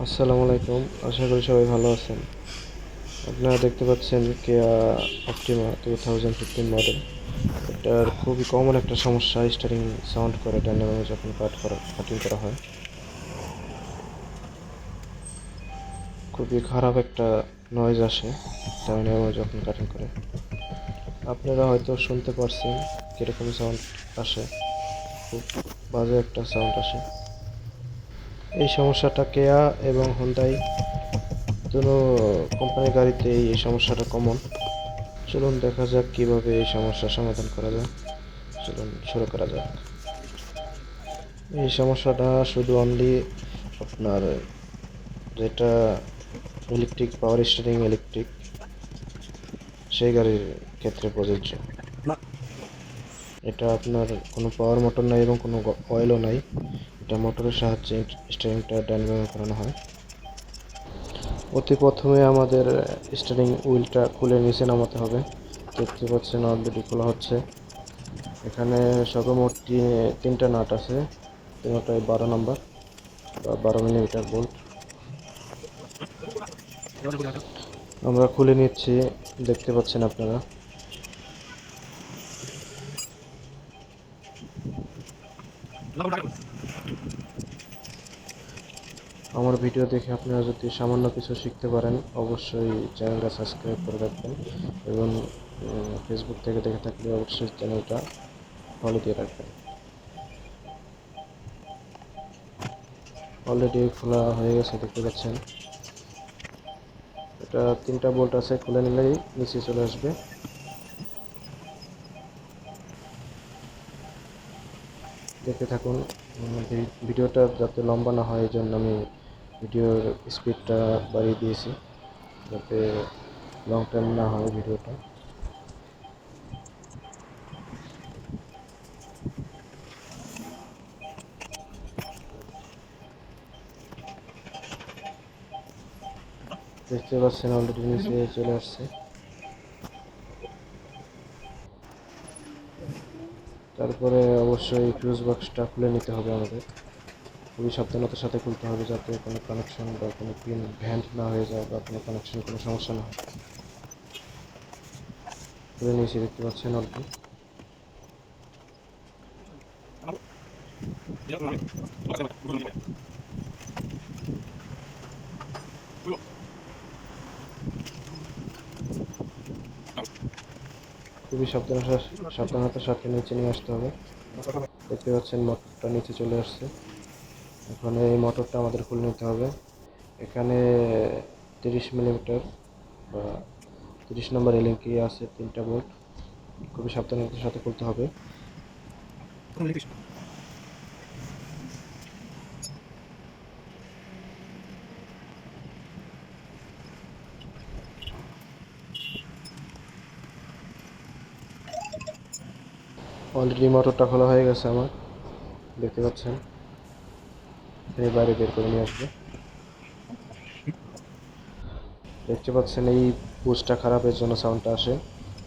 আসসালামু আলাইকুম, আশা করি সবাই ভালো আছেন। আপনারা দেখতে পাচ্ছেন কেয়া অপটিমা 2015 মডেল। এটার খুবই কমন একটা সমস্যা, স্টারিং সাউন্ড করে ডাইনামো যখন কাটিং করা হয়। খুবই খারাপ একটা নয়েজ আসে ডাইনামো যখন কাটিং করে। আপনারা হয়তো শুনতে পারছেন কীরকম সাউন্ড আসে, খুব বাজে একটা সাউন্ড আসে। এই সমস্যাটা কেয়া এবং হোন্ডাই দুটো কোম্পানির গাড়িতে এই সমস্যাটা কমন। চলুন দেখা যাক কিভাবে এই সমস্যার সমাধান করা যায়। চলুন শুরু করা যাক। এই সমস্যাটা শুধু অনলি আপনার যেটা ইলেকট্রিক পাওয়ার স্টিয়ারিং ইলেকট্রিক সেই গাড়ির ক্ষেত্রে প্রযোজ্য। এটা আপনার কোনো পাওয়ার মোটর নাই এবং কোনো অয়েলও নাই। এটা মোটরের সাহায্যে স্টিয়ারিংটা ডাইনামিক করানো হয়। অতি প্রথমে আমাদের স্টিয়ারিং হুইলটা খুলে নিচে নামাতে হবে। দেখতে পাচ্ছেন অলরেডি খোলা হচ্ছে। এখানে সর্বমোট তিনটা নাট আছে, তিনটাই 12 নম্বর বা 12 মিলিমিটার বোল্ট। আমরা খুলে নিচ্ছি, দেখতে পাচ্ছেন আপনারা। আমার ভিডিও দেখে আপনারা যদি সামান্য কিছু শিখতে পারেন অবশ্যই চ্যানেলটা সাবস্ক্রাইব করে রাখবেন, এবং ফেসবুক থেকে দেখে থাকলে অবশ্যই চ্যানেলটা ফলো দিয়ে রাখবেন। অলরেডি খোলা হয়ে গেছে, দেখতে পাচ্ছেন। এটা তিনটা বোল্ট আছে, খুলে নিলেই নিচে চলে আসবে। দেখতে থাকুন। ভিডিওটা যাতে লম্বা না হয় এই জন্য আমি ভিডিওর স্পিডটা বাড়িয়ে দিয়েছি, যাতে লং টাইম না হয় ভিডিওটা। দেখতে পাচ্ছেন অলরেডি নিচে চলে আসছে। তারপরে অবশ্যই ফিউজ বক্সটা খুলে নিতে হবে আমাদের। খুবই সাবধানতার সাথে খুলতে হবে, যাতে কোনো কানেকশন বা কোনো পিন ভ্যান্ট না হয়ে যায় বা কোনো কানেকশন কোনো সমস্যা না হয়। খুলে নিয়েছি, দেখতে পাচ্ছেন অলরেডি। খুবই সাবধানতার সাথে নিচে নিয়ে আসতে হবে। দেখতে পাচ্ছেন মোটরটা নিচে চলে আসছে। এখন এই মোটরটা আমাদের খুলে নিতে হবে। এখানে 30 মিলিমিটার বা 30 নম্বর এলএনকি আছে, তিনটা বোল্ট। খুবই সাবধানতার সাথে খুলতে হবে। অলরেডি মোটরটা খোলা হয়ে গেছে আমার, দেখতে পাচ্ছেন। এই বাইরে বের করে নিয়ে আসবে। দেখতে পাচ্ছেন এই বুস্টটা খারাপের জন্য সাউন্ডটা আসে।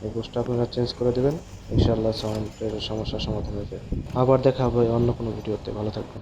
এই বুস্টটা আপনারা চেঞ্জ করে দেবেন, ইনশাআল্লাহ সাউন্ডের সমস্যার সমাধান হয়ে যাবে। আবার দেখা হবে অন্য কোনো ভিডিওতে। ভালো থাকবেন।